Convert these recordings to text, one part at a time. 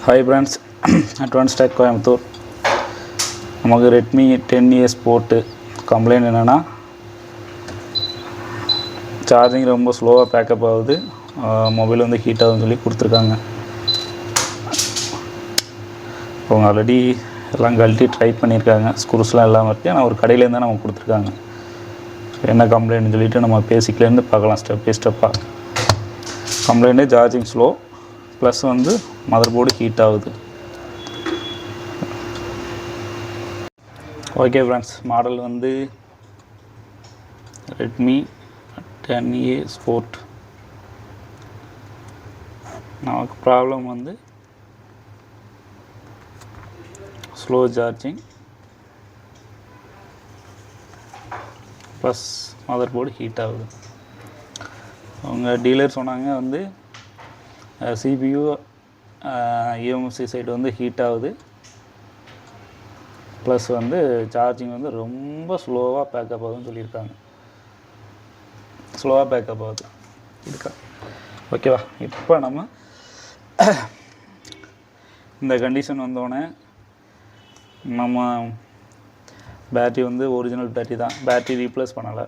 Hi friends, Advancetechcoimbatore. நமக்கு Redmi 10S போட்டு complaint என்னன்னா சார்ஜிங் ரொம்ப ஸ்லோவாக பேக்கப் ஆகுது, மொபைல் வந்து ஹீட் ஆகுதுன்னு சொல்லி கொடுத்துருக்காங்க. அவங்க ஆல்ரெடி எல்லாம் கழட்டி ட்ரை பண்ணியிருக்காங்க, ஸ்க்ரூஸ்லாம் இல்லாமல் இருக்குது. ஆனால் ஒரு கடையிலேருந்து தான் நமக்கு கொடுத்துருக்காங்க. என்ன கம்ப்ளைண்ட்னு சொல்லிவிட்டு நம்ம பேசிக்லேருந்து பார்க்கலாம் ஸ்டெப் பை ஸ்டெப்பாக. கம்ப்ளைண்ட்டு சார்ஜிங் ஸ்லோ ப்ளஸ் வந்து மதர் போர்டு ஹீட் ஆகுது. ஓகே ஃப்ரெண்ட்ஸ், மாடல் வந்து ரெட்மி 10A ஸ்போர்ட். நமக்கு ப்ராப்ளம் வந்து slow charging plus mother board heat ஆகுது. அவங்க டீலர் சொன்னாங்க வந்து CPU EMC சைடு வந்து ஹீட் ஆகுது, ப்ளஸ் வந்து சார்ஜிங் வந்து ரொம்ப ஸ்லோவாக பேக்கப் ஆகுதுன்னு சொல்லியிருக்காங்க. ஸ்லோவாக பேக்கப் ஆகுது இருக்கா? ஓகேவா? இப்போ நம்ம இந்த கண்டிஷன் வந்தோடனே நம்ம பேட்ரி வந்து ஒரிஜினல் பேட்ரி தான், பேட்ரி ரீப்ளேஸ் பண்ணலை.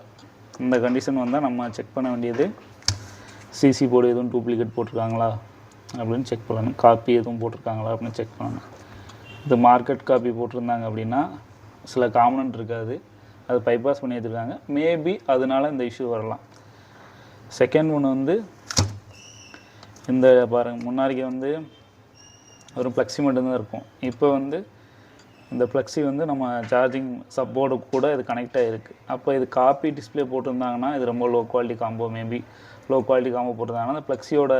இந்த கண்டிஷன் வந்தால் நம்ம செக் பண்ண வேண்டியது சிசி போர்டு எதுவும் டூப்ளிகேட் போட்டிருக்காங்களா அப்படின்னு செக் பண்ணணும். காப்பி எதுவும் போட்டிருக்காங்களா அப்படின்னு செக் பண்ணணும். இது மார்க்கெட் காப்பி போட்டிருந்தாங்க அப்படின்னா சில காம்பனன்ட் இருக்காது, அது பைபாஸ் பண்ணி வச்சுருக்காங்க. மேபி அதனால இந்த இஷ்யூ வரலாம். செகண்ட் ஒன்று வந்து இந்த பாருங்கள், முன்னாடிக்கு வந்து ஒரு ப்ளக்ஸி மட்டும்தான் இருக்கும். இப்போ வந்து இந்த ப்ளக்ஸி வந்து நம்ம சார்ஜிங் சப்போர்டு கூட இது கனெக்ட் ஆகிருக்கு. அப்போ இது காப்பி டிஸ்பிளே போட்டிருந்தாங்கன்னா இது ரொம்ப low quality combo, maybe low quality combo போட்டிருந்தாங்கன்னா அந்த ப்ளக்ஸியோட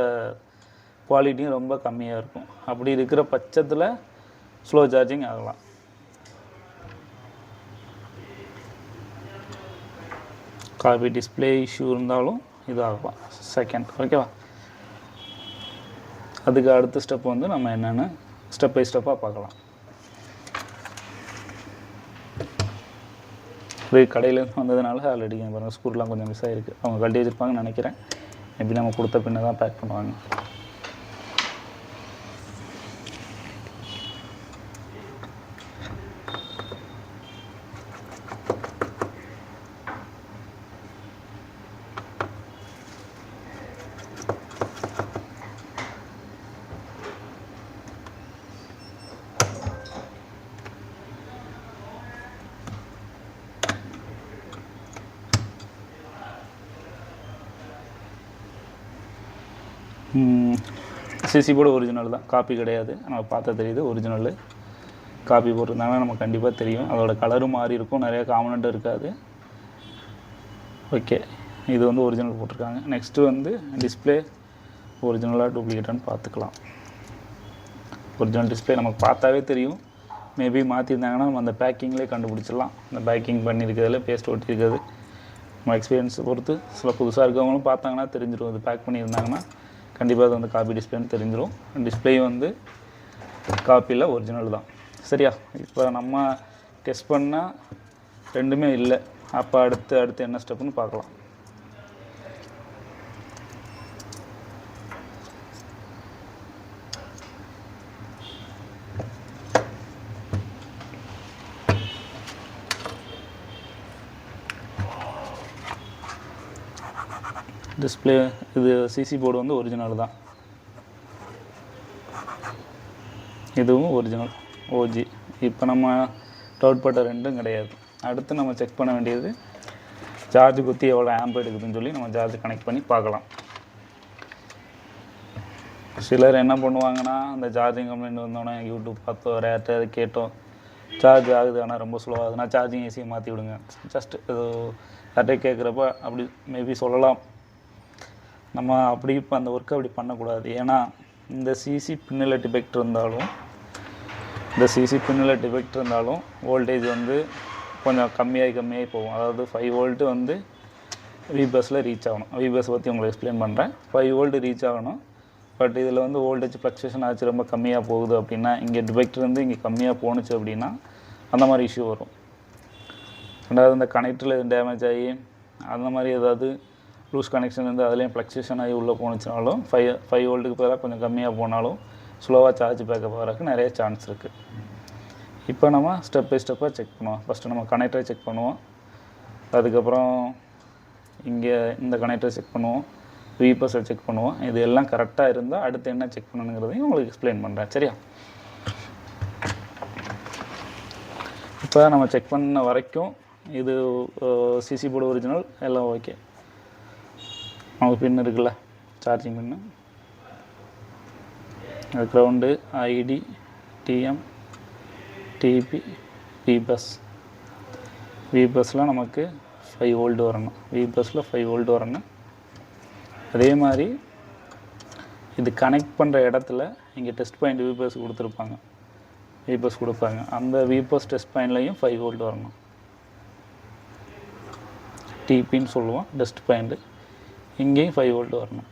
குவாலிட்டியும் ரொம்ப கம்மியாக இருக்கும். அப்படி இருக்கிற பட்சத்தில் ஸ்லோ சார்ஜிங் ஆகலாம். காப்பி டிஸ்பிளே இஷ்யூ இருந்தாலும் இது ஆகலாம். செகண்ட், ஓகேவா? அதுக்கு அடுத்த ஸ்டெப் வந்து நம்ம என்னென்னு ஸ்டெப் பை ஸ்டெப்பாக பார்க்கலாம். இது கடையிலேருந்து வந்ததுனால ஆல்ரெடி பாருங்கள் ஸ்க்ரூலாம் கொஞ்சம் மிஸ் ஆகிருக்கு. அவங்க கழட்டி வச்சுருப்பாங்கன்னு நினைக்கிறேன். மேபி நம்ம கொடுத்த பின்ன தான் பேக் பண்ணுவாங்க. சிசி போர்டு ஒரிஜினல் தான், காப்பி கிடையாது. நம்ம பார்த்தா தெரியுது ஒரிஜினலு. காப்பி போட்டிருந்தாங்கன்னா நம்ம கண்டிப்பாக தெரியும். அதோட கலரும் மாறி இருக்கும், நிறைய காம்பனண்ட்டும் இருக்காது. ஓகே, இது வந்து ஒரிஜினல் போட்டிருக்காங்க. நெக்ஸ்ட்டு வந்து டிஸ்பிளே ஒரிஜினலாக டூப்ளிகேட்டான்னு பார்த்துக்கலாம். ஒரிஜினல் டிஸ்பிளே நமக்கு பார்த்தாவே தெரியும். மேபி மாற்றிருந்தாங்கன்னா நம்ம அந்த பேக்கிங்லேயே கண்டுபிடிச்சிடலாம். இந்த பேக்கிங் பண்ணியிருக்கிறதுல பேஸ்ட் ஒட்டியிருக்கிறது நம்ம எக்ஸ்பீரியன்ஸ் பொறுத்து. சில புதுசாக இருக்கவங்களும் பார்த்தாங்கன்னா தெரிஞ்சிடும். இது பேக் பண்ணியிருந்தாங்கன்னா கண்டிப்பாக அது வந்து காப்பி டிஸ்பிளேன்னு தெரிஞ்சிடும். டிஸ்பிளே வந்து காப்பியில் ஒரிஜினல் தான். சரியா? இப்போ நம்ம டெஸ்ட் பண்ணால் ரெண்டுமே இல்லை. அப்போ அடுத்து என்ன ஸ்டெப்புன்னு பார்க்கலாம். டிஸ்பிளே இது சிசி போர்டு வந்து ஒரிஜினல் தான், இதுவும் ஒரிஜினல் ஓஜி. இப்போ நம்ம டவுட் பட்ட ரெண்டும் கிடையாது. அடுத்து நம்ம செக் பண்ண வேண்டியது சார்ஜ் குத்தி எவ்வளோ ஆம்ப் எடுக்குதுன்னு சொல்லி நம்ம சார்ஜ் கனெக்ட் பண்ணி பார்க்கலாம். சிலர் என்ன பண்ணுவாங்கன்னா, அந்த சார்ஜிங் கம்ப்ளைண்ட் வந்தோடனே யூடியூப் பார்த்தோம், யார்கிட்ட கேட்டோம், சார்ஜ் ஆகுது ஆனால் ரொம்ப ஸ்லோ ஆகுதுன்னா சார்ஜிங் ஏசியை மாற்றி விடுங்க. ஜஸ்ட் இது யார்கிட்ட கேட்குறப்ப அப்படி மேபி சொல்லலாம். நம்ம அப்படி இப்போ அந்த ஒர்க்கை அப்படி பண்ணக்கூடாது. ஏன்னா இந்த சிசி பின்னில் டிஃபெக்ட் இருந்தாலும் வோல்டேஜ் வந்து கொஞ்சம் கம்மியாகி போகும். அதாவது 5 வோல்ட்டு வந்து விபஸில் ரீச் ஆகணும். விபஸ் பற்றி உங்களுக்கு எக்ஸ்பிளைன் பண்ணுறேன். 5 வோல்ட்டு ரீச் ஆகணும். பட் இதில் வந்து வோல்டேஜ் ஃப்ளக்சுவேஷன் ஆச்சு, ரொம்ப கம்மியாக போகுது அப்படின்னா, இங்கே டிஃபெக்ட் இருந்து இங்கே கம்மியாக போணுச்சு அப்படின்னா அந்த மாதிரி இஷ்யூ வரும். ரெண்டாவது இந்த கனெக்டரில் டேமேஜ் ஆகி அந்த மாதிரி ஏதாவது லூஸ் கனெக்ஷன் வந்து அதுலேயும் ஃப்ளக்சுவேஷன் ஆகி உள்ளே போணுச்சுனாலும் 5 வோல்ட்டுக்கு பதிலாக கொஞ்சம் கம்மியாக போனாலும் ஸ்லோவாக சார்ஜ் பேக்கப் ஆகிறதுக்கு நிறைய சான்ஸ் இருக்குது. இப்போ நம்ம ஸ்டெப் பை ஸ்டெப்பாக செக் பண்ணுவோம். ஃபஸ்ட்டு நம்ம கனெக்டரை செக் பண்ணுவோம். அதுக்கப்புறம் இங்கே இந்த கனெக்டரை செக் பண்ணுவோம். விபஸை செக் பண்ணுவோம். இது எல்லாம் கரெக்டாக இருந்தால் அடுத்து என்ன செக் பண்ணணுங்கிறதையும் உங்களுக்கு எக்ஸ்பிளைன் பண்ணுறேன். சரியா? இப்போ நம்ம செக் பண்ண வரைக்கும் இது சிசி போர்டு ஒரிஜினல் எல்லாம் ஓகே. நமக்கு பின் இருக்குல்ல, சார்ஜிங் பின்னு, அது கிரவுண்டு, ஐடி, டிஎம், டிபி, விபஸ். விபஸில் நமக்கு 5 வோல்ட் வரணும். விபஸில் 5 வோல்ட் வரணும். அதே மாதிரி இது கனெக்ட் பண்ணுற இடத்துல இங்கே டெஸ்ட் பாயிண்ட் விபஸ் கொடுத்துருப்பாங்க, விபஸ் கொடுப்பாங்க. அந்த விபஸ் டெஸ்ட் பாயிண்ட்லையும் 5 வோல்ட் வரணும். டிபின்னு சொல்லுவோம், டெஸ்ட் பாயிண்ட்டு. இங்கேயும் 5 வோல்ட் வரணும்.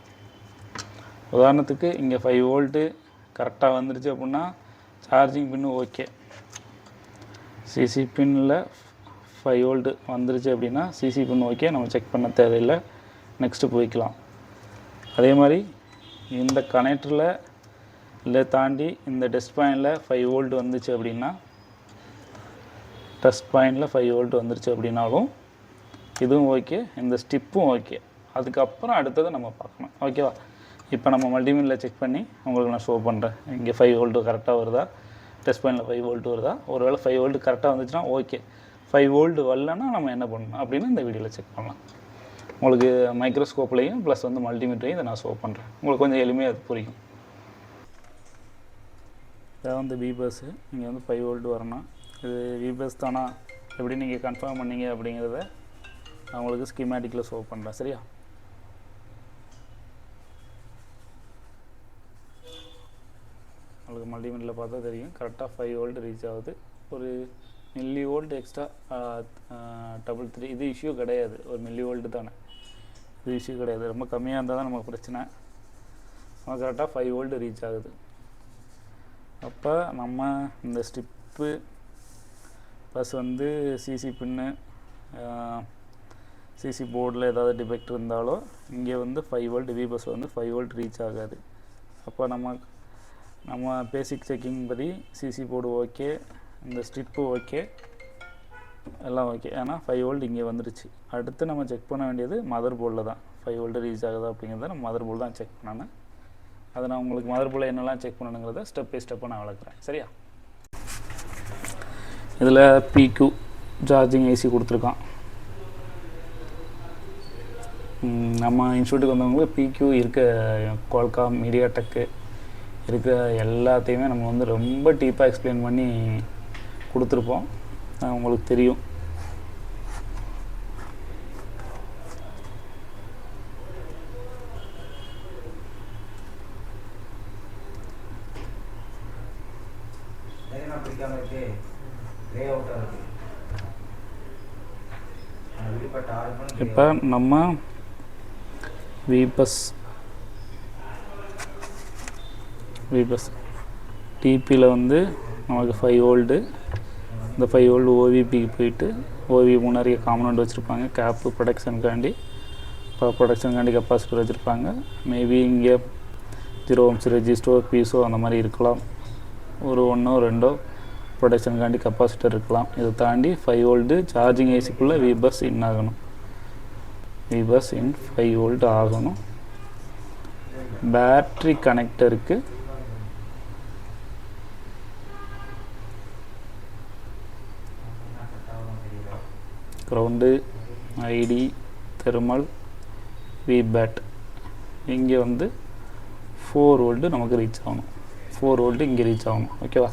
உதாரணத்துக்கு இங்கே 5 வோல்ட்டு கரெக்டாக வந்துருச்சு அப்படின்னா சார்ஜிங் பின்னு ஓகே. சிசி பின்னில் 5 வோல்ட்டு வந்துருச்சு அப்படின்னா சிசி பின் ஓகே, நம்ம செக் பண்ண தேவையில்லை, நெக்ஸ்ட்டு போய்க்கலாம். அதே மாதிரி இந்த கனெக்டரில் இல்லை தாண்டி இந்த டெஸ்ட் பாயிண்டில் 5 வோல்ட் வந்துச்சு அப்படின்னா, டெஸ்ட் பாயிண்டில் 5 வோல்ட் வந்துருச்சு அப்படின்னாலும் இதுவும் ஓகே, இந்த ஸ்டிப்பும் ஓகே. அதுக்கப்புறம் அடுத்ததை நம்ம பார்க்கணும். ஓகேவா? இப்போ நம்ம மல்டிமீட்டரில் செக் பண்ணி உங்களுக்கு நான் ஷோ பண்ணுறேன். இங்கே 5 வோல்ட்டு கரெக்டாக வருதா, டெஸ்ட் பாயிண்டில் 5 வோல்ட் வருதா. ஒருவேளை 5 வோல்ட் கரெக்டாக வந்துச்சுன்னா ஓகே, 5 வோல்ட் வரலன்னா நம்ம என்ன பண்ணணும் அப்படின்னு இந்த வீடியோவில் செக் பண்ணலாம். உங்களுக்கு மைக்ரோஸ்கோப்லேயும் ப்ளஸ் வந்து மல்டிமீட்டரையும் இதை நான் ஷோ பண்ணுறேன். உங்களுக்கு கொஞ்சம் எளிமையாக அது புரியும். இதான் வந்து விபஸ்ஸு. இங்கே வந்து 5 வோல்ட் வரணும். இது விபஸ் தானா எப்படி நீங்கள் கன்ஃபார்ம் பண்ணீங்க அப்படிங்கிறத நான் உங்களுக்கு ஸ்கீமேட்டிக்கில் ஷோ பண்ணுறேன். சரியா? உங்களுக்கு மல்டிமீட்டரில் பார்த்தா தெரியும், கரெக்டாக 5 வோல்ட் ரீச் ஆகுது. ஒரு மில்லி வோல்ட் எக்ஸ்ட்ரா 3 இது இஷ்யூ கிடையாது. ஒரு மில்லி வோல்ட்டு தானே, இது இஷ்யூ கிடையாது. ரொம்ப கம்மியாக இருந்தால் தான் நமக்கு பிரச்சனை. நம்ம கரெக்டாக 5 வோல்ட் ரீச் ஆகுது. அப்போ நம்ம இந்த ஸ்டிப்பு ப்ளஸ் வந்து சிசி பின்னு, சிசி போர்டில் ஏதாவது டிஃபெக்ட் இருந்தாலோ இங்கே வந்து 5 வோல்ட், விபஸ் வந்து 5 வோல்ட் ரீச் ஆகாது. அப்போ நம்ம பேசிக் செக்கிங் படி சிசி போர்டு ஓகே, இந்த ஸ்ட்ரிப்பு ஓகே, எல்லாம் ஓகே. ஏன்னா 5 வோல்ட் இங்கே வந்துடுச்சு. அடுத்து நம்ம செக் பண்ண வேண்டியது மதர் போர்டில் தான் 5 வோல்ட் ரீச் ஆகுதா அப்படிங்கிறத நம்ம மதர் போர்டு தான் செக் பண்ணணும். அதை நான் உங்களுக்கு மதர் போர்டில் என்னெல்லாம் செக் பண்ணணுங்கிறத ஸ்டெப் பை ஸ்டெப்பாக நான் வளர்க்குறேன். சரியா? இதில் பிக்யூ சார்ஜிங் ஐசி கொடுத்துருக்கான். நம்ம இன்ஸ்டியூட்டுக்கு வந்தவங்களுக்கு பிக்யூ இருக்க குவால்காம், மீடியாடெக்கு இருக்க எல்லாத்தையுமே நம்ம வந்து ரொம்ப டீப்பாக எக்ஸ்பிளைன் பண்ணி கொடுத்துருப்போம். உங்களுக்கு தெரியும். இப்போ நம்ம விபஸ் டிபியில் வந்து நமக்கு 5 வோல்ட்டு. இந்த 5 வோல்ட் ஓவிபிக்கு போயிட்டு ஓவி முன்னாடியே காம்பனண்ட் வச்சுருப்பாங்க. கேப்பு ப்ரொடக்ஷனுக்காண்டி, இப்போ ப்ரொடக்ஷனுக்காண்டி கெப்பாசிட்டர் வச்சுருப்பாங்க. மேபி இங்கே 0 ohms ரெஜிஸ்டோ பீஸோ அந்த மாதிரி இருக்கலாம். ஒரு 1 or 2 ப்ரொடக்ஷனுக்காண்டி கெப்பாசிட்டர் இருக்கலாம். இதை தாண்டி 5 வோல்ட்டு சார்ஜிங் ஐசிக்குள்ளே விபஸ் இன் ஆகணும். விபஸ் இன் 5 வோல்ட் ஆகணும். பேட்ரி கனெக்டருக்கு கிரவுண்டு, ஐடி, தெர்மல், விபேட் இங்கே வந்து 4 வோல்ட்டு நமக்கு ரீச் ஆகணும். 4 வோல்ட்டு இங்கே ரீச் ஆகணும். ஓகேவா?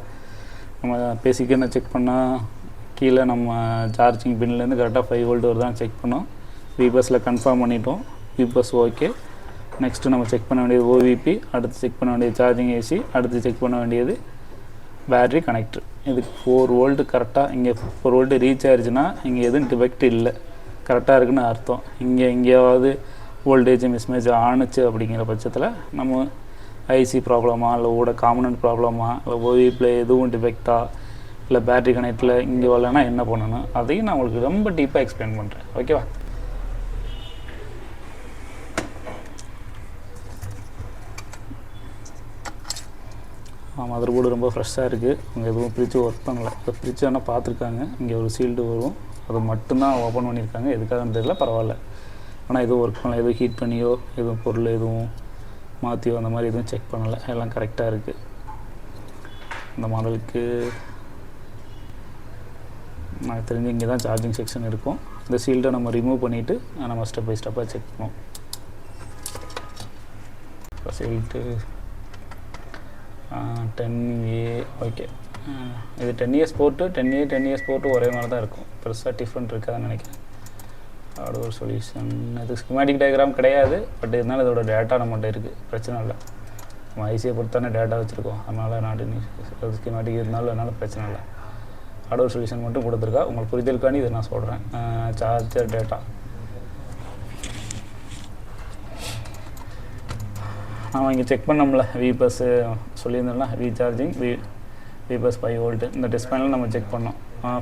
நம்ம பேசிக்காக என்ன செக் பண்ணால் கீழே நம்ம சார்ஜிங் பின்லேருந்து கரெக்டாக 5 வோல்ட் வருதான்னு செக் பண்ணோம். விபஸில் கன்ஃபார்ம் பண்ணிட்டோம். விபஸ் ஓகே. நெக்ஸ்ட்டு நம்ம செக் பண்ண வேண்டியது ஓவிபி, அடுத்து செக் பண்ண வேண்டியது சார்ஜிங் ஏசி, அடுத்து செக் பண்ண வேண்டியது பேட்ரி கனெக்டர். இதுக்கு 4 வோல்ட்டு கரெக்டாக இங்கே 4 வோல்ட்டு ரீச் ஆயிடுச்சுன்னா இங்கே எதுவும் டிஃபெக்ட் இல்லை, கரெக்டாக இருக்குன்னு அர்த்தம். எங்கேயாவது வோல்டேஜ் மிஸ்மேட்ச் ஆணுச்சு அப்படிங்கிற பட்சத்தில் நம்ம ஐசி ப்ராப்ளமா, இல்லை காம்பனண்ட் ப்ராப்ளமா, இல்லை ஓவிபியில் எதுவும் டிஃபெக்டா, இல்லை பேட்ரி கனெக்டில் இங்கே வரலன்னா என்ன பண்ணணும், அதையும் நான் உங்களுக்கு ரொம்ப டீப்பாக எக்ஸ்பிளைன் பண்ணுறேன். ஓகேவா? மதர் போர்டு ரொம்ப ஃப்ரெஷ்ஷாக இருக்குது. இங்கே எதுவும் ஃப்ரிட்ஜ் ஒர்க் பண்ணலை. இப்போ ஃப்ரிட்ஜ் ஆனால் பார்த்துருக்காங்க. இங்கே ஒரு சீல்டு வரும், அது மட்டும்தான் ஓப்பன் பண்ணியிருக்காங்க. எதுக்காகன்னு தெரியல, பரவாயில்ல. ஆனால் எதுவும் ஒர்க் பண்ணலை. எதுவும் ஹீட் பண்ணியோ எதுவும் பொருள் எதுவும் மாற்றியோ அந்த மாதிரி எதுவும் செக் பண்ணலை. எல்லாம் கரெக்டாக இருக்குது. இந்த மாடலுக்கு எனக்கு தெரிஞ்சு இங்கே தான் சார்ஜிங் செக்ஷன் இருக்கும். இந்த சீல்டை நம்ம ரிமூவ் பண்ணிவிட்டு நம்ம ஸ்டெப் பை ஸ்டெப்பாக செக் பண்ணுவோம். இப்போ சீல்டு 10A ஓகே. இது 10 இயர்ஸ் போட்டு 10A 10 இயர்ஸ் போட்டு ஒரே மாதிரி தான் இருக்கும். பெருசாக டிஃப்ரெண்ட் இருக்காதுன்னு நினைக்கிறேன். ஹார்ட்வேர் சொல்யூஷன் இது ஸ்கிமேட்டிக் டயக்ராம் கிடையாது. பட் இருந்தாலும் இதோட டேட்டா நம்மகிட்ட இருக்குது, பிரச்சனை இல்லை. நம்ம ஐசியை பொறுத்தானே டேட்டா வச்சுருக்கோம். அதனால் நாட்டு ஸ்கிமேட்டிக் இருந்தாலும் அதனால் பிரச்சனை இல்லை. ஹார்ட்வேர் சொல்யூஷன் மட்டும் கொடுத்துருக்கா. உங்களுக்கு புரிதலுக்காண்டி இதை நான் சொல்கிறேன். சார்ஜர் டேட்டா நாம் இங்கே செக் பண்ணோம்ல, விபஸ் சொல்லியிருந்தோம்ல, ரீசார்ஜிங் விபஸ் 5 வோல்ட்டு. இந்த டிஸ்பிளேல நம்ம செக் பண்ணோம்.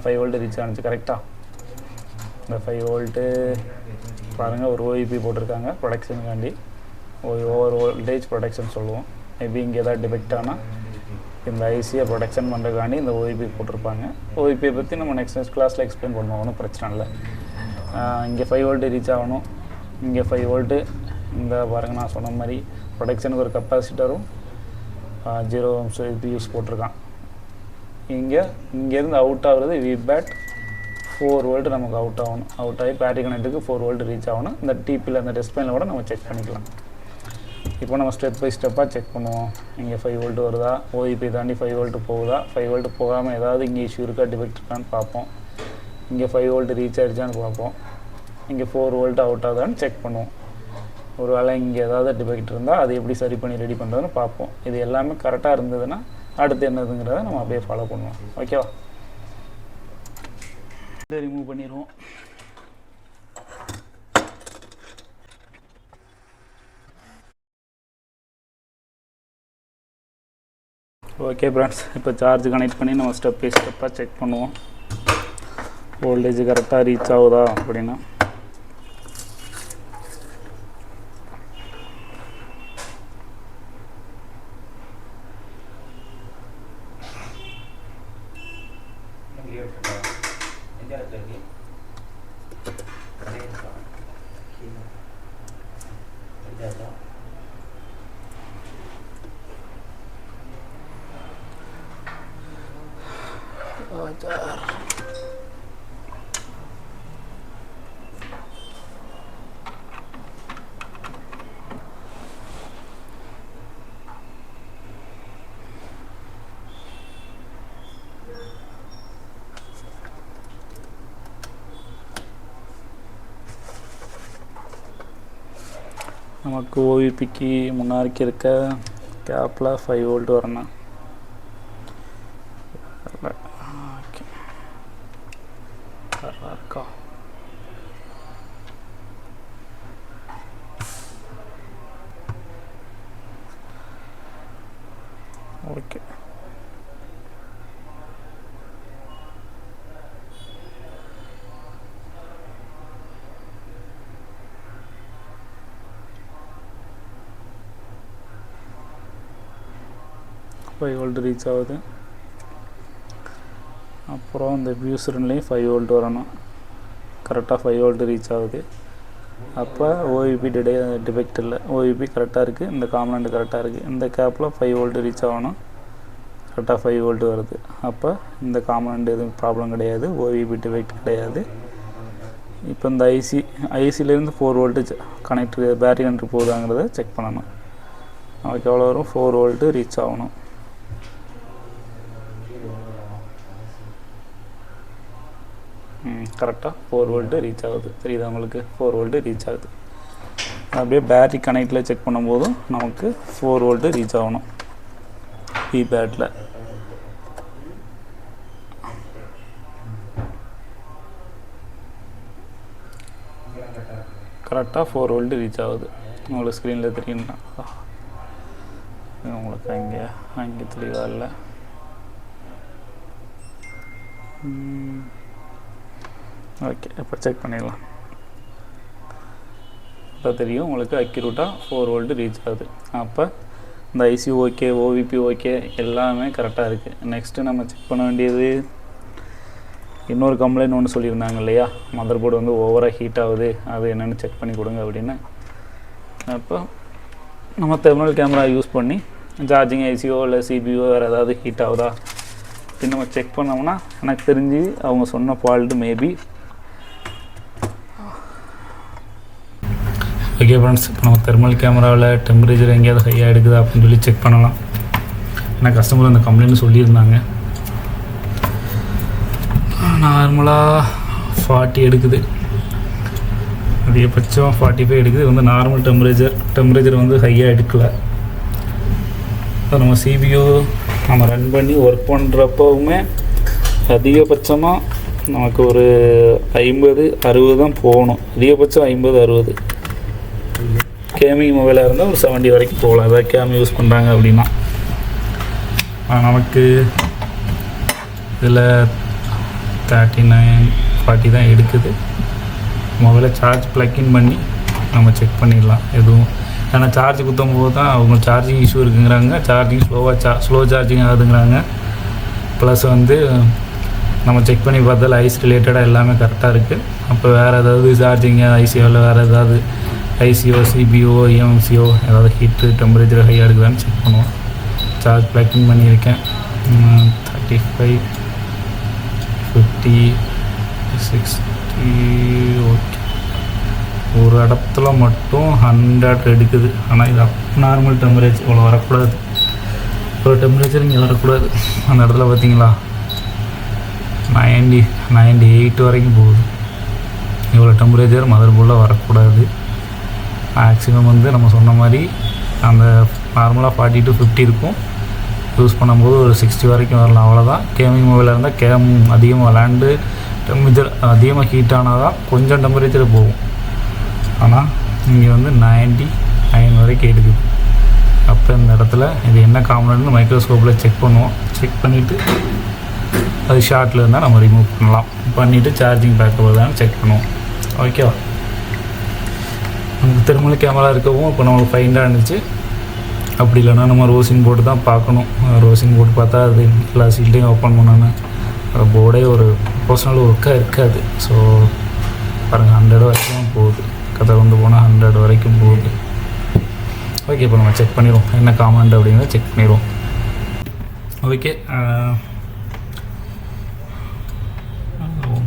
5 வோல்ட்டு ரீச் ஆனிச்சு கரெக்டாக. இந்த 5 வோல்ட்டு பாருங்கள், ஒரு ஓஇபி போட்டிருக்காங்க ப்ரொடக்ஷனுக்காண்டி. ஓவர் வோல்டேஜ் ப்ரொடக்ஷன் சொல்லுவோம். மேபி இங்கே எதாவது டிஃபெக்ட் ஆனால் இந்த ஐசியை ப்ரொடக்ஷன் பண்ணுறதுக்காண்டி இந்த ஓஇபி போட்டிருப்பாங்க. ஓஇபியை பற்றி நம்ம நெக்ஸ்ட் கிளாஸில் எக்ஸ்பிளைன் பண்ணுவோம், ஒன்றும் பிரச்சனை இல்லை. இங்கே 5 வோல்ட்டு ரீச் ஆகணும். இங்கே 5 வோல்ட்டு இந்த பாருங்கள், நான் சொன்ன மாதிரி ப்ரொடக்ஷனுக்கு ஒரு கெப்பாசிட்டரும் 0 ohms யூஸ் போட்டிருக்கான். இங்கேருந்து அவுட் ஆகுறது விபேட் 4 வோல்ட்டு நமக்கு அவுட் ஆகணும். அவுட் ஆகி பேட்டரி கனெக்ட்டுக்கு 4 வோல்ட்டு ரீச் ஆகணும். இந்த டிபியில் அந்த டிஸ்பிளேல கூட நம்ம செக் பண்ணிக்கலாம். இப்போ நம்ம ஸ்டெப் பை ஸ்டெப்பாக செக் பண்ணுவோம். இங்கே 5 வோல்ட்டு வருதா, ஓஇபி தாண்டி 5 வோல்ட்டு போகுதா, 5 வோல்ட்டு போகாமல் ஏதாவது இங்கே இஷ்யூ இருக்கா, டிஃபெக்ட் இருக்கான்னு பார்ப்போம். இங்கே 5 வோல்ட்டு ரீச் ஆகிடுச்சான்னு பார்ப்போம். இங்கே 4 வோல்ட்டு அவுட் ஆகுதான்னு செக் பண்ணுவோம். ஒரு வேளை இங்கே ஏதாவது டிஃபெக்ட் இருந்தால் அது எப்படி சரி பண்ணி ரெடி பண்ணுறதுன்னு பார்ப்போம். இது எல்லாமே கரெக்டாக இருந்ததுன்னா அடுத்து என்னதுங்கிறத நம்ம அப்படியே ஃபாலோ பண்ணுவோம். ஓகேவா? இதை ரிமூவ் பண்ணிடுவோம். ஓகே ஃப்ரெண்ட்ஸ், இப்போ சார்ஜ் கனெக்ட் பண்ணி நம்ம ஸ்டெப் பை ஸ்டெப்பாக செக் பண்ணுவோம். வோல்டேஜ் கரெக்டாக ரீச் ஆகுதா அப்படின்னா. நமக்கு ஓவிபிக்கு முன்னாடிக்கு இருக்க கேப்பில் 5 வோல்ட் வரணும். ஓகே, இருக்கா? ஓகே, ஃபைவ் வோல்ட் ரீச் ஆகுது. அப்புறம் இந்த வியூசர்லேயும் 5 வோல்ட் வரணும். கரெக்டாக 5 வோல்ட் ரீச் ஆகுது. அப்போ ஓவிபி டிஃபெக்ட் இல்லை, ஓவிபி கரெக்டாக இருக்குது. இந்த காம்பனண்ட் கரெக்டாக இருக்குது. இந்த கேப்பில் 5 வோல்ட் ரீச் ஆகணும். கரெக்டாக 5 வோல்ட் வருது. அப்போ இந்த காம்பனண்ட் எதுவும் ப்ராப்ளம் கிடையாது, ஓவிபி டிஃபெக்ட் கிடையாது. இப்போ இந்த ஐசிலேருந்து 4 வோல்ட்டு கனெக்டர் பேட்டரி கனெக்டர் போகுதாங்கிறத செக் பண்ணணும். நமக்கு எவ்வளோ வரும்? 4 வோல்ட்டு ரீச் ஆகணும். கரெக்டாக 4 வோல்ட்டு ரீச் ஆகுது. தெரியுதா உங்களுக்கு? 4 வோல்ட்டு ரீச் ஆகுது. அப்படியே பேட்டரி கனெக்டில் செக் பண்ணும்போதும் நமக்கு 4 வோல்ட்டு ரீச் ஆகணும். பேட்டில் கரெக்டாக 4 வோல்ட்டு ரீச் ஆகுது. உங்களுக்கு ஸ்க்ரீனில் தெரியும்னா உங்களுக்கு அங்கே தெளிவாக இல்லை. ஓகே, இப்போ செக் பண்ணிடலாம். இப்போ தெரியும் உங்களுக்கு அக்யூரேட்டாக 4 வோல்ட்டு ரீச் ஆகுது. அப்போ இந்த ஐசி ஓகே, ஓவிபி ஓகே, எல்லாமே கரெக்டாக இருக்குது. நெக்ஸ்ட்டு நம்ம செக் பண்ண வேண்டியது இன்னொரு கம்ப்ளைண்ட் ஒன்று சொல்லியிருந்தாங்க இல்லையா, மதர் போர்டு வந்து ஓவராக ஹீட் ஆகுது, அது என்னென்னு செக் பண்ணி கொடுங்க அப்படின்னு. அப்போ நம்ம தெர்மல் கேமரா யூஸ் பண்ணி சார்ஜிங் ஐசியோ இல்லை சிபிஓ வேறு ஏதாவது ஹீட் ஆகுதா அப்படின்னு நம்ம செக் பண்ணோம்னா எனக்கு தெரிஞ்சு அவங்க சொன்ன ஃபால்ட்டு மேபி. ஓகே ஃப்ரெண்ட்ஸ், இப்போ நம்ம தெர்மல் கேமராவில் டெம்பரேச்சர் எங்கேயாவது ஹையாக எடுக்குதா அப்படின்னு சொல்லி செக் பண்ணலாம். ஏன்னா கஸ்டமர் அந்த கம்ப்ளைண்ட் சொல்லியிருந்தாங்க. நார்மலாக 40 எடுக்குது, அதிகபட்சம் 45 எடுக்குது. இது வந்து நார்மல் டெம்பரேச்சர் வந்து ஹையாக எடுக்கலை. இப்போ நம்ம சிபிஓ நம்ம ரன் பண்ணி ஒர்க் பண்ணுறப்பவுமே அதிகபட்சமாக நமக்கு ஒரு 50-60 தான் போகணும். அதிகபட்சம் 50-60. கேமிங் மொபைலாக இருந்தால் ஒரு 70 வரைக்கும் போகலாம். அதாவது கேம் யூஸ் பண்ணுறாங்க அப்படின்னா. நமக்கு இதில் 39-40 தான் எடுக்குது. மொபைலை சார்ஜ் ப்ளக்கின் பண்ணி நம்ம செக் பண்ணிடலாம் எதுவும். ஏன்னா சார்ஜ் குத்தும் போது தான் அவங்க சார்ஜிங் இஷ்யூ இருக்குங்கிறாங்க, சார்ஜிங் ஸ்லோ சார்ஜிங் ஆகுதுங்கிறாங்க. ப்ளஸ் வந்து நம்ம செக் பண்ணி பார்த்தால ஐஸ் ரிலேட்டடாக எல்லாமே கரெக்டாக இருக்குது. அப்போ வேறு ஏதாவது சார்ஜிங் ஐசிஓவில் வேறு ஏதாவது ஐசிஓ, சிபிஓ, எம்சிஓ ஏதாவது ஹீட்டு டெம்பரேச்சர் ஹையாக இருக்குதான்னு செக் பண்ணுவோம். சார்ஜ் ப்ளக்கின் பண்ணியிருக்கேன். 35, 50, 60 ஓகே. ஒரு இடத்துல மட்டும் 100 எடுக்குது. ஆனால் இது நார்மல் டெம்பரேச்சர், இவ்வளோ வரக்கூடாது. இவ்வளோ டெம்பரேச்சர் இங்கே வரக்கூடாது. அந்த இடத்துல பார்த்தீங்களா 98 வரைக்கும் போகுது. இவ்வளோ டெம்பரேச்சர் மதர் போர்டில் வரக்கூடாது. மேக்ஸிமம் வந்து நம்ம சொன்ன மாதிரி அந்த நார்மலாக 40 to 50 இருக்கும். யூஸ் பண்ணும்போது ஒரு 60 வரைக்கும் வரலாம், அவ்வளோதான். கேமிங் மொபைலாக இருந்தால் கேம் அதிகமாக விளாண்டு டெம்பரேச்சர் அதிகமாக ஹீட் ஆனால் தான் கொஞ்சம் டெம்பரேச்சர் போகும். ஆனால் இங்கே வந்து 99 வரைக்கும் எடுக்குது. அப்போ இந்த இடத்துல இது என்ன காம்பனன்ட்னு மைக்ரோஸ்கோப்பில் செக் பண்ணுவோம். செக் பண்ணிவிட்டு அது ஷார்ட்டில் இருந்தால் நம்ம ரிமூவ் பண்ணலாம். பண்ணிவிட்டு சார்ஜிங் பேக்கப் தான் செக் பண்ணுவோம். ஓகேவா? நமக்கு தெர்மல் கேமரா இருக்கவும் இப்போ நம்மளுக்கு ஃபைண்டாக இருந்துச்சு. அப்படி இல்லைன்னா நம்ம ரோசிங் போர்டு தான் பார்க்கணும். ரோசிங் போர்டு பார்த்தா அது எல்லா சீல்டையும் ஓப்பன் பண்ணணும். அது போர்டே ஒரு பர்சனல் ஒர்க்காக இருக்காது. ஸோ பாருங்கள் 100 வரைக்கும் போகுது. கதை வந்து போனால் 100 வரைக்கும் போகுது. ஓகே, இப்போ நம்ம செக் பண்ணிடுவோம் என்ன காமெண்ட் அப்படிங்கிறத செக் பண்ணிடுவோம். ஓகே,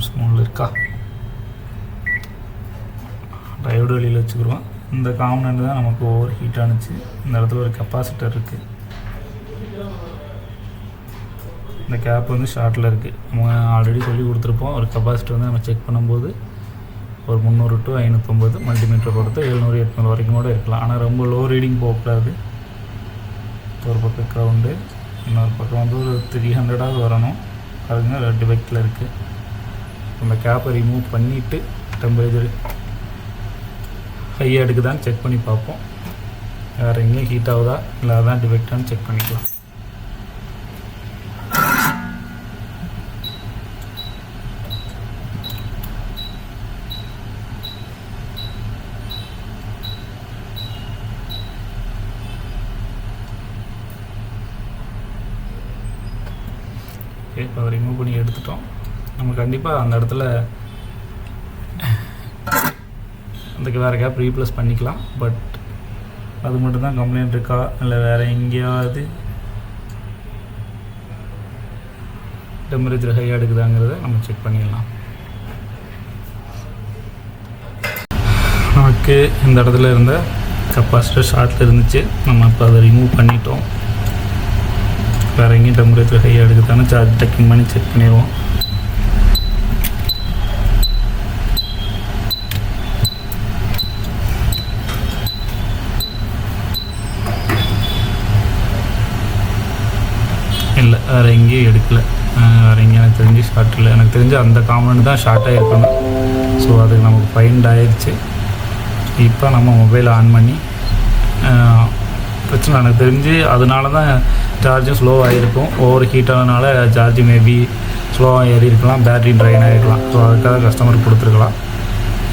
ஸ்மூனில் இருக்கா, டயோடு வெளியில் வச்சுக்கிடுவோம். இந்த காம்பனண்ட் தான் நமக்கு ஓவர் ஹீட் ஆனிச்சு. இந்த இடத்துல ஒரு கெப்பாசிட்டர் இருக்குது. இந்த கேப் வந்து ஷார்ட்டில் இருக்குது. நம்ம ஆல்ரெடி சொல்லி கொடுத்துருப்போம். ஒரு கெப்பாசிட்டர் வந்து நம்ம செக் பண்ணும்போது ஒரு 300 to 550 மல்டிமீட்டர் பொறுத்து 700-800 வரைக்கும் கூட இருக்கலாம். ஆனால் ரொம்ப லோ ரீடிங் போகக்கூடாது. ஒரு பக்கம் க்ரவுண்டு, இன்னொரு பக்கம் வந்து ஒரு 300 வரணும். அதுங்க ரெட் பைக்கில் இருக்குது. அந்த கேப்பை ரிமூவ் பண்ணிவிட்டு டெம்பரேச்சர் ஹையாக எடுக்குதான்னு செக் பண்ணி பார்ப்போம். வேறு எங்கேயும் ஹீட் ஆகுதா இல்லை அதான் டிஃபெக்டானு செக் பண்ணிக்கலாம். ஓகே, இப்போ அதை ரிமூவ் பண்ணி எடுத்துட்டோம். நம்ம கண்டிப்பாக அந்த இடத்துல அதுக்கு வேறு கேப் ரீப்ளேஸ் பண்ணிக்கலாம். பட் அது மட்டும்தான் கம்ப்ளைண்ட் இருக்கா இல்லை வேறு எங்கேயாவது டெம்பரேச்சர் ஹையாக எடுக்குதாங்கிறத நம்ம செக் பண்ணிடலாம். நமக்கு இந்த இடத்துல இருந்த கெப்பாசிட்டர் ஷார்ட்டில் இருந்துச்சு. நம்ம இப்போ அதை ரிமூவ் பண்ணிட்டோம். வேறு எங்கேயும் டெம்பரேச்சர் ஹையாக எடுக்குதானே சார்ஜ் டக்கிங் பண்ணி செக் பண்ணிடுவோம். இல்லை, வேறு எங்கேயும் எடுக்கலை. வேறு எங்கேயும் எனக்கு தெரிஞ்சு ஷார்ட் இல்லை. எனக்கு தெரிஞ்சு அந்த காம்பனண்ட் தான் ஷார்ட்டாக இருக்கணும். ஸோ அதுக்கு நமக்கு ஃபைண்ட் ஆயிடுச்சு. இப்போ நம்ம மொபைல் ஆன் பண்ணி பிரச்சனை எனக்கு தெரிஞ்சு அதனால தான் சார்ஜும் ஸ்லோவாக இருக்கும். ஓவர் ஹீட் ஆனதுனால சார்ஜ் மேபி ஸ்லோவாக ஏறி இருக்கலாம், பேட்ரி ட்ரைன் ஆகிருக்கலாம். ஸோ அதுக்காக கஸ்டமருக்கு கொடுத்துருக்கலாம்.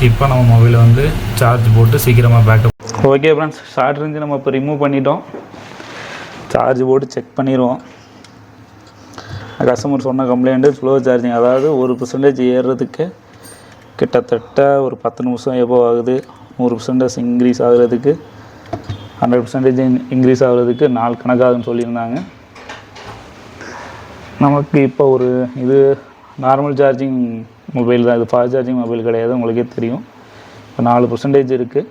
இப்போ நம்ம மொபைலை வந்து சார்ஜ் போட்டு சீக்கிரமாக backup. Okay friends, short range நம்ம இப்போ ரிமூவ் பண்ணிட்டோம். சார்ஜ் போட்டு செக் பண்ணிடுவோம். கஸ்டமர் சொன்ன கம்ப்ளைண்ட்டு ஸ்லோ சார்ஜிங், அதாவது 1% ஏறுறதுக்கு கிட்டத்தட்ட ஒரு 10 நிமிஷம் எபோவ் ஆகுது. 100% இன்க்ரீஸ் ஆகுறதுக்கு 100% இன்க்ரீஸ் ஆகுறதுக்கு நாள் கணக்காகுன்னு சொல்லியிருந்தாங்க. நமக்கு இப்போ ஒரு இது நார்மல் சார்ஜிங் மொபைல் தான், இது ஃபாஸ்ட் சார்ஜிங் மொபைல் கிடையாது, உங்களுக்கே தெரியும். இப்போ 4% இருக்குது.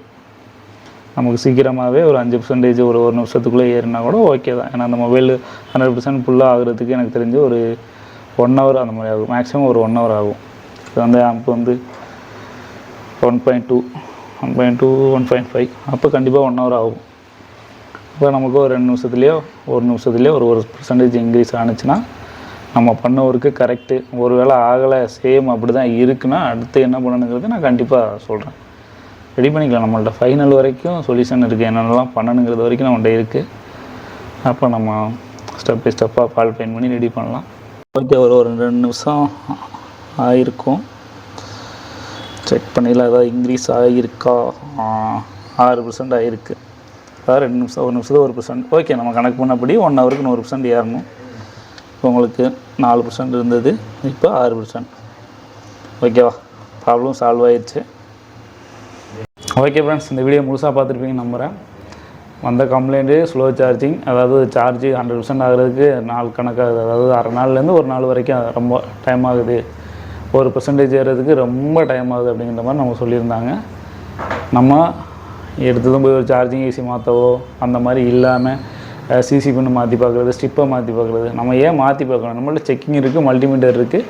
நமக்கு சீக்கிரமாகவே ஒரு 5% ஒரு நிமிஷத்துக்குள்ளே ஏறினா கூட ஓகே தான். ஏன்னா அந்த மொபைல் 100% ஃபுல்லாக ஆகுறதுக்கு எனக்கு தெரிஞ்சு ஒரு 1 ஹவர் அந்த மாதிரி ஆகும், மேக்ஸிமம் ஒரு 1 ஹவர் ஆகும். இப்போ வந்து ஆம்ப் வந்து 1.2 1.5 அப்போ கண்டிப்பாக 1 ஹவர் ஆகும். இப்போ நமக்கு ஒரு 2 நிமிஷத்துலேயோ 1 நிமிஷத்துலேயோ ஒரு 1% இன்க்ரீஸ் ஆனிச்சுன்னா நம்ம பண்ண ஒர்க்கு கரெக்டு. ஒரு வேளை ஆகலை, சேம் அப்படி தான் இருக்குன்னா அடுத்து என்ன பண்ணணுங்கிறது நான் கண்டிப்பாக சொல்கிறேன். ரெடி பண்ணிக்கலாம். நம்மள்ட்ட ஃபைனல் வரைக்கும் சொல்யூஷன் இருக்குது, என்னென்னலாம் பண்ணணுங்கிறது வரைக்கும் நம்மள்ட்ட இருக்குது. அப்போ நம்ம ஸ்டெப் பை ஸ்டெப்பாக ஃபால்ட் ஃபைன் பண்ணி ரெடி பண்ணலாம். ஓகே, ஒரு 2 நிமிஷம் ஆகிருக்கும். செக் பண்ணிடலாம் ஏதாவது இன்க்ரீஸ் ஆகியிருக்கா. 6% ஆகிருக்கு. அதாவது 2 நிமிஷம் 1 நிமிஷத்துக்கு 1%. ஓகே, நம்ம கணக்கு பண்ணபடி 1 ஹவருக்கு 100% ஏறணும். இப்போ உங்களுக்கு 4% இருந்தது, இப்போ 6%. ஓகேவா, ப்ராப்ளம் சால்வ் ஆயிடுச்சு. ஓகே ஃப்ரெண்ட்ஸ், இந்த வீடியோ முழுசாக பார்த்துருப்பீங்கன்னு நம்புகிறேன். வந்த கம்ப்ளைண்ட்டு ஸ்லோ சார்ஜிங், அதாவது சார்ஜ் 100% ஆகிறதுக்கு நாள் கணக்காகுது. அதாவது அரை நாள்லேருந்து ஒரு நாள் வரைக்கும் ரொம்ப டைம் ஆகுது, 1% ஏறதுக்கு ரொம்ப டைம் ஆகுது அப்படிங்கிற மாதிரி நம்ம சொல்லியிருந்தாங்க. நம்ம எடுத்ததும் போய் ஒரு சார்ஜிங் ஏசி மாற்றவோ அந்த மாதிரி இல்லாமல் சிசி பின்னு மாற்றி பார்க்குறது, ஸ்டிப்பை மாற்றி பார்க்குறது. நம்ம ஏன் மாற்றி பார்க்கணும்? நம்மள்ட்ட செக்கிங் இருக்குது, மல்டிமீட்டர் இருக்குது,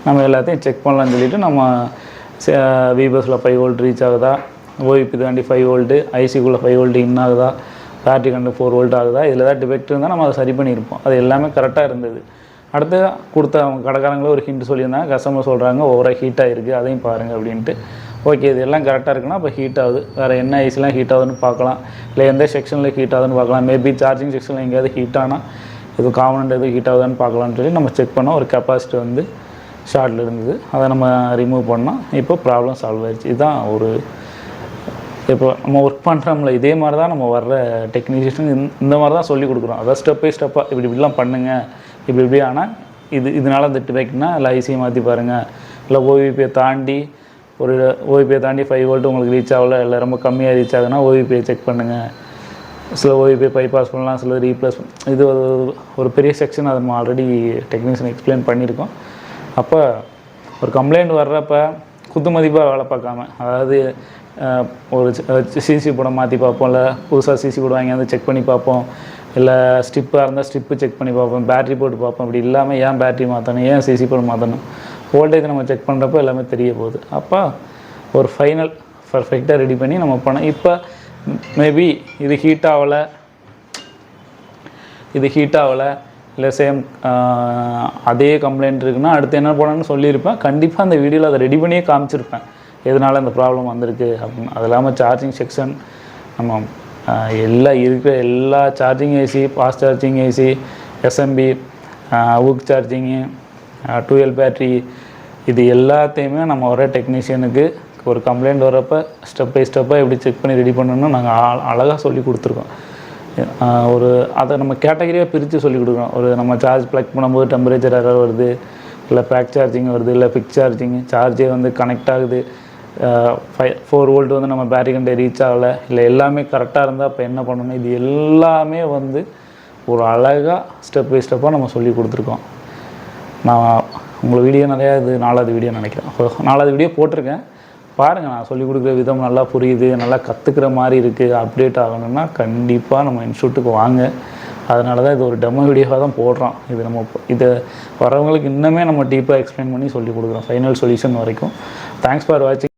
நம்ம எல்லாத்தையும் செக் பண்ணலான்னு சொல்லிவிட்டு நம்ம விபஸில் 5 வோல்ட் ரீச் ஆகுதா, ஓஇபி தாண்டி 5 வோல்ட்டு, ஐசிக்குள்ளே 5 வோல்ட்டு இன் ஆகுதா, பேட்டரி கண்டு 4 வோல்ட் ஆகுதா, இதில் ஏதாவது டிஃபெக்ட் இருந்தால் நம்ம அதை சரி பண்ணியிருப்போம். அது எல்லாமே கரெக்டாக இருந்தது. அடுத்து கொடுத்த அவங்க கடைக்காரங்களே ஒரு ஹிண்ட் சொல்லியிருந்தாங்க. கஸ்டமர் சொல்கிறாங்க ஓவராக ஹீட்டாக இருக்குது, அதையும் பாருங்கள் அப்படின்ட்டு. ஓகே, இது எல்லாம் கரெக்டாக இருக்குன்னா அப்போ ஹீட் ஆகுது. வேறு என்ன ஐசிலாம் ஹீட் ஆகுதுன்னு பார்க்கலாம், இல்லை எந்த செக்ஷனில் ஹீட் ஆகுதுன்னு பார்க்கலாம். மேபி சார்ஜிங் செக்ஷனில் எங்கேயாவது ஹீட் ஆனால் எதுவும் காமனண்ட் எதுவும் ஹீட் ஆகுதுன்னு பார்க்கலான்னு சொல்லி நம்ம செக் பண்ணோம். ஒரு கெப்பாசிட்டி வந்து ஷார்ட்டில் இருந்தது, அதை நம்ம ரிமூவ் பண்ணோம். இப்போ ப்ராப்ளம் சால்வ் ஆயிடுச்சு. இதுதான் ஒரு இப்போ நம்ம ஒர்க் பண்ணுறோம்ல, இதே மாதிரி தான் நம்ம வர்ற டெக்னீஷியன் இந்த மாதிரி தான் சொல்லிக் கொடுக்குறோம். அதாவது ஸ்டெப் பை ஸ்டெப்பாக இப்படிலாம் பண்ணுங்கள், இப்படி ஆனால் இதனால் இந்த டிஃபெக்ட்னா இல்லை ஐசியை மாற்றி பாருங்கள், இல்லை ஓவிபியை தாண்டி 5 வோல்ட் உங்களுக்கு ரீச் ஆகலை, இல்லை ரொம்ப கம்மியாக ரீச் ஆகுதுன்னா ஓவிபியை செக் பண்ணுங்கள். சில ஓவிபியை பைபாஸ் பண்ணலாம், சில ரீப்ளேஸ். இது ஒரு பெரிய செக்ஷன், அதை நம்ம ஆல்ரெடி டெக்னீஷியன் எக்ஸ்பிளைன் பண்ணியிருக்கோம். அப்போ ஒரு கம்ப்ளைண்ட் வர்றப்ப குத்து மதிப்பாக வேலை பார்க்காம, அதாவது ஒரு சிசி போட மாற்றி பார்ப்போம், இல்லை புதுசாக சிசி போட வாங்கி வந்து செக் பண்ணி பார்ப்போம், இல்லை ஸ்டிப்பாக இருந்தால் ஸ்டிப்பு செக் பண்ணி பார்ப்போம், பேட்ரி போட்டு பார்ப்போம். இப்படி இல்லாமல் ஏன் பேட்ரி மாற்றணும், ஏன் சிசி போட மாற்றணும், வோல்டேஜ் நம்ம செக் பண்ணுறப்போ எல்லாமே தெரிய போகுது. அப்போ ஒரு ஃபைனல் பர்ஃபெக்டாக ரெடி பண்ணி நம்ம பண்ணோம். இப்போ மேபி இது ஹீட் ஆகலை, இல்லை சேம் அதே கம்ப்ளைண்ட் இருக்குன்னா அடுத்து என்ன பண்ணணும்னு சொல்லியிருப்பேன். கண்டிப்பாக அந்த வீடியோவில் அதை ரெடி பண்ணியே காமிச்சிருப்பேன், எதனால் இந்த ப்ராப்ளம் வந்திருக்கு அப்படின்னு. அது இல்லாமல் சார்ஜிங் செக்ஷன் நம்ம எல்லா charging AC, fast charging AC, SMP, ஊக் சார்ஜிங்கு, 12 பேட்ரி, இது எல்லாத்தையுமே நம்ம வர டெக்னீஷியனுக்கு ஒரு கம்ப்ளைண்ட் வரப்போ ஸ்டெப் பை ஸ்டெப்பாக எப்படி செக் பண்ணி ரெடி பண்ணணும்னு நாங்கள் அழகாக சொல்லி கொடுத்துருக்கோம். அதை நம்ம கேட்டகரியாக பிரித்து சொல்லி கொடுக்குறோம். ஒரு நம்ம சார்ஜ் ப்ளக் பண்ணும்போது டெம்பரேச்சர் எரர் வருது, இல்லை பேக் சார்ஜிங் வருது, இல்லை பிக் சார்ஜிங், சார்ஜே வந்து கனெக்ட் ஆகுது, 4 வோல்ட் வந்து நம்ம பேட்டரி கண்டே ரீச் ஆகலை, இல்லை எல்லாமே கரெக்டாக இருந்தால் அப்போ என்ன பண்ணணும், இது எல்லாமே வந்து ஒரு அழகாக ஸ்டெப் பை ஸ்டெப்பாக நம்ம சொல்லி கொடுத்துருக்கோம். நான் உங்கள் வீடியோ நிறையா இது 4வது வீடியோ நினைக்கிறேன், 4வது வீடியோ போட்டிருக்கேன் பாருங்கள். நான் சொல்லிக் கொடுக்குற விதம் நல்லா புரியுது, நல்லா கற்றுக்கிற மாதிரி இருக்குது. அப்டேட் ஆகணும்னா கண்டிப்பாக நம்ம இன்ஸ்டியூட்டுக்கு வாங்க. அதனால தான் இது ஒரு டெமோ வீடியோவாக தான் போடுறோம். இதை வரவங்களுக்கு இன்னுமே நம்ம டீப்பாக எக்ஸ்பிளைன் பண்ணி சொல்லிக் கொடுக்குறோம் ஃபைனல் சொல்யூஷன் வரைக்கும். தேங்க்ஸ் ஃபார் வாட்சிங்.